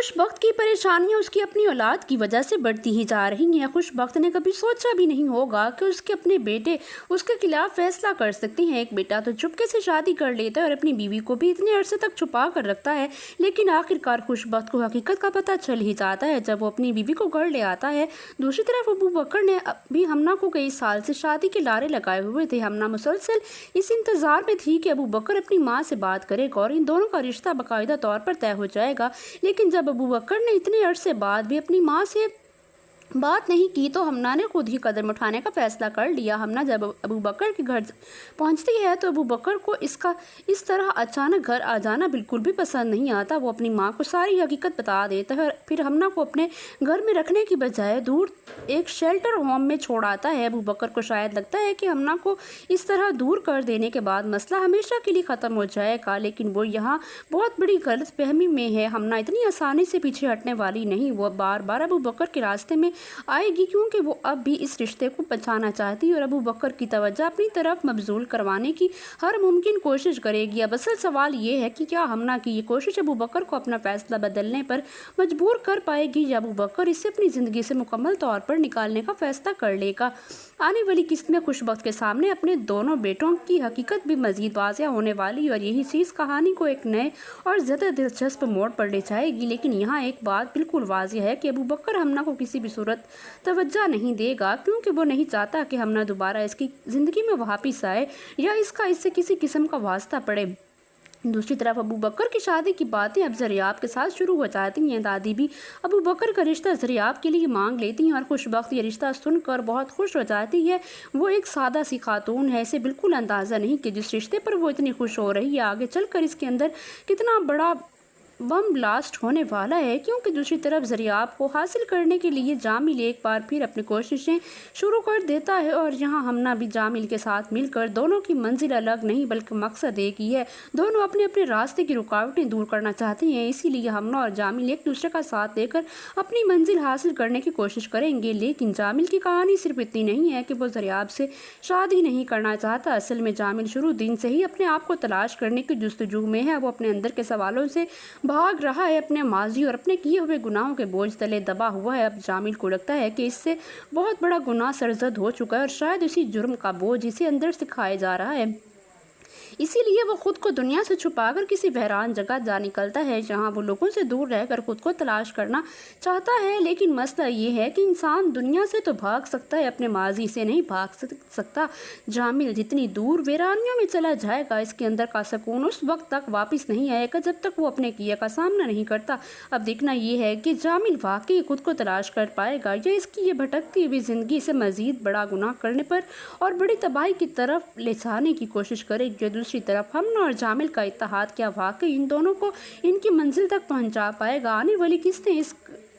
खुशबख्त की परेशानियां उसकी अपनी औलाद की वजह से बढ़ती ही जा रही हैं। खुशबख्त ने कभी सोचा भी नहीं होगा कि उसके अपने बेटे उसके खिलाफ फैसला कर सकते हैं। एक बेटा तो चुपके से शादी कर लेता है और अपनी बीवी को भी इतने अरसे तक छुपा कर रखता है, लेकिन आखिरकार खुशबख्त को हकीकत का पता चल ही जाता है जब वो अपनी बीवी को घर ले आता है। दूसरी तरफ अबू बकर ने भी हमना को कई साल से शादी के लारे लगाए हुए थे। हमना मुसलसल इस इंतजार में थी कि अबू बकर अपनी माँ से बात करेगा और इन दोनों का रिश्ता बाकायदा तौर पर तय हो जाएगा, लेकिन जब अबू बकर ने इतने अरसे बाद भी अपनी माँ से बात नहीं की तो हमना ने खुद ही कदम उठाने का फैसला कर लिया। हमना जब अबू बकर के घर पहुंचती है तो अबू बकर को इसका इस तरह अचानक घर आ जाना बिल्कुल भी पसंद नहीं आता। वो अपनी माँ को सारी हकीकत बता देता है और फिर हमना को अपने घर में रखने की बजाय दूर एक शेल्टर होम में छोड़ आता है। अबू बकर को शायद लगता है कि हमना को इस तरह दूर कर देने के बाद मसला हमेशा के लिए ख़त्म हो जाएगा, लेकिन वो यहाँ बहुत बड़ी गलतफहमी में है। हमना इतनी आसानी से पीछे हटने वाली नहीं। वो बार बार अबू बकर के रास्ते में आएगी क्योंकि वो अब भी इस रिश्ते को बचाना चाहती है और अबू बकर की तवज्जो अपनी तरफ मबजूल करवाने की हर मुमकिन कोशिश करेगी। अब असल सवाल ये है कि क्या हमना की ये कोशिश अबू बकर को अपना फैसला बदलने पर मजबूर कर पाएगी या अबू बकर इसे अपनी ज़िंदगी से मुकम्मल तौर पर निकालने का फैसला कर लेगा। आने वाली किस्त में खुशबख्त के सामने अपने दोनों बेटों की हकीकत भी मज़ीद वाज़ेह होने वाली और यही चीज़ कहानी को एक नए और ज़्यादा दिलचस्प मोड़ पर ले जाएगी। लेकिन यहाँ एक बात बिल्कुल वाज़ेह है कि अबू बकर हमना को किसी भी सूरत तवज्जो नहीं देगा, क्योंकि वो नहीं चाहता कि हमना दोबारा इसकी ज़िंदगी में वापस आए या इससे किसी किस्म का वास्ता पड़े। दूसरी तरफ अबू बकर की शादी की बातें अब ज़रियाब के साथ शुरू हो जाती हैं। दादी भी अबू बकर का रिश्ता ज़रियाब के लिए मांग लेती हैं और खुशबख्त ये रिश्ता सुनकर बहुत खुश हो जाती है। वो एक सादा सी खातून है, इसे बिल्कुल अंदाज़ा नहीं कि जिस रिश्ते पर वो इतनी खुश हो रही है आगे चलकर इसके अंदर कितना बड़ा बम ब्लास्ट होने वाला है। क्योंकि दूसरी तरफ ज़रियाब को हासिल करने के लिए जामिल एक बार फिर अपनी कोशिशें शुरू कर देता है और यहाँ हमना भी जामिल के साथ मिलकर दोनों की मंजिल अलग नहीं बल्कि मकसद एक ही है। दोनों अपने अपने रास्ते की रुकावटें दूर करना चाहते हैं, इसीलिए हमना और जामिल एक दूसरे का साथ देकर अपनी मंजिल हासिल करने की कोशिश करेंगे। लेकिन जामिल की कहानी सिर्फ इतनी नहीं है कि वो ज़रियाब से शादी नहीं करना चाहता। असल में जामिल शुरू दिन से ही अपने आप को तलाश करने की जुस्तजू में है। वो अपने अंदर के सवालों से भाग रहा है, अपने माजी और अपने किए हुए गुनाहों के बोझ तले दबा हुआ है। अब जामिल को लगता है कि इससे बहुत बड़ा गुनाह सरजद हो चुका है और शायद इसी जुर्म का बोझ इसे अंदर से खाया जा रहा है। इसीलिए वो खुद को दुनिया से छुपाकर किसी बहरान जगह जा निकलता है जहाँ वो लोगों से दूर रहकर खुद को तलाश करना चाहता है। लेकिन मसला ये है कि इंसान दुनिया से तो भाग सकता है, अपने माजी से नहीं भाग सकता। जामिल जितनी दूर वीरानियों में चला जाएगा इसके अंदर का सुकून उस वक्त तक वापस नहीं आएगा जब तक वो अपने किए का सामना नहीं करता। अब देखना ये है कि जामिल वाकई खुद को तलाश कर पाएगा या इसकी ये भटकती हुई ज़िंदगी से मज़ीद बड़ा गुनाह करने पर और बड़ी तबाही की तरफ ले जाने की कोशिश करेगी। दूसरी तरफ हमना और जामिल का इत्तेहाद क्या वाकई इन दोनों को इनकी मंजिल तक पहुंचा पाएगा। आने वाली किस्तें इस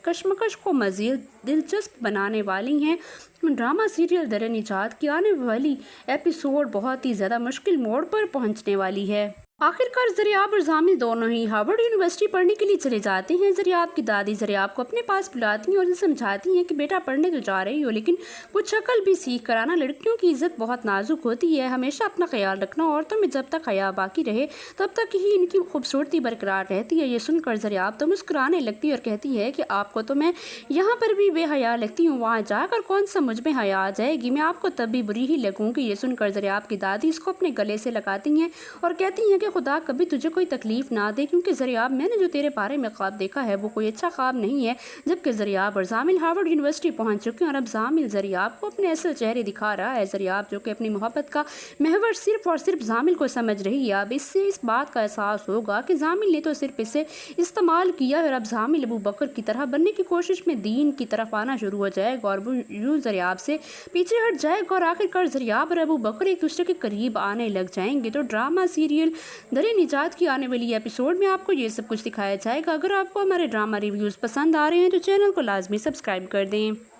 कशमकश को मज़ीद दिलचस्प बनाने वाली हैं। ड्रामा सीरियल दर निजात की आने वाली एपिसोड बहुत ही ज़्यादा मुश्किल मोड़ पर पहुंचने वाली है। आखिरकार ज़रियाब और जामिल दोनों ही हार्वर्ड यूनिवर्सिटी पढ़ने के लिए चले जाते हैं। ज़रियाब की दादी ज़रियाब को अपने पास बुलाती हैं और उसे समझाती हैं कि बेटा पढ़ने तो जा रही हो लेकिन कुछ अकल भी सीख कर आना। लड़कियों की इज़्ज़त बहुत नाजुक होती है, हमेशा अपना ख्याल रखना। औरतों में जब तक हया बाकी रहे तब तक ही इनकी खूबसूरती बरकरार रहती है। ये सुनकर ज़रियाब तो मुस्कुराने लगती है और कहती है कि आपको तो मैं यहाँ पर भी बेहया लगती हूँ, वहाँ जाकर कौन सा मुझ में हया आ जाएगी, मैं आपको तब भी बुरी ही लगूंगी। ये सुनकर ज़रियाब की दादी इसको अपने गले से लगाती हैं और कहती हैं कि खुदा कभी तुझे कोई तकलीफ ना दे, क्योंकि ज़रियाब मैंने जो तेरे बारे में ख्वाब देखा है वो कोई अच्छा ख्वाब नहीं है। जबकि ज़रियाब और जामिल हार्वर्ड यूनिवर्सिटी पहुंच चुके हैं और अब जामिल ज़रियाब को अपने असल चेहरे दिखा रहा है। ज़रियाब जो कि अपनी मोहब्बत का महवर सिर्फ और सिर्फ जामिल को समझ रही है, अब इससे इस बात का एहसास होगा कि जामिल ने तो सिर्फ इसे इस्तेमाल किया और अब जामिल अबू बकर की तरह बनने की कोशिश में दीन की तरफ आना शुरू हो जाएगा और वो यूँ ज़रियाब से पीछे हट जाएगा और आखिरकार ज़रियाब और अबू बकर एक दूसरे के करीब आने लग जाएंगे। तो ड्रामा सीरियल दर निजात की आने वाली एपिसोड में आपको ये सब कुछ दिखाया जाएगा। अगर आपको हमारे ड्रामा रिव्यूज़ पसंद आ रहे हैं तो चैनल को लाजमी सब्सक्राइब कर दें।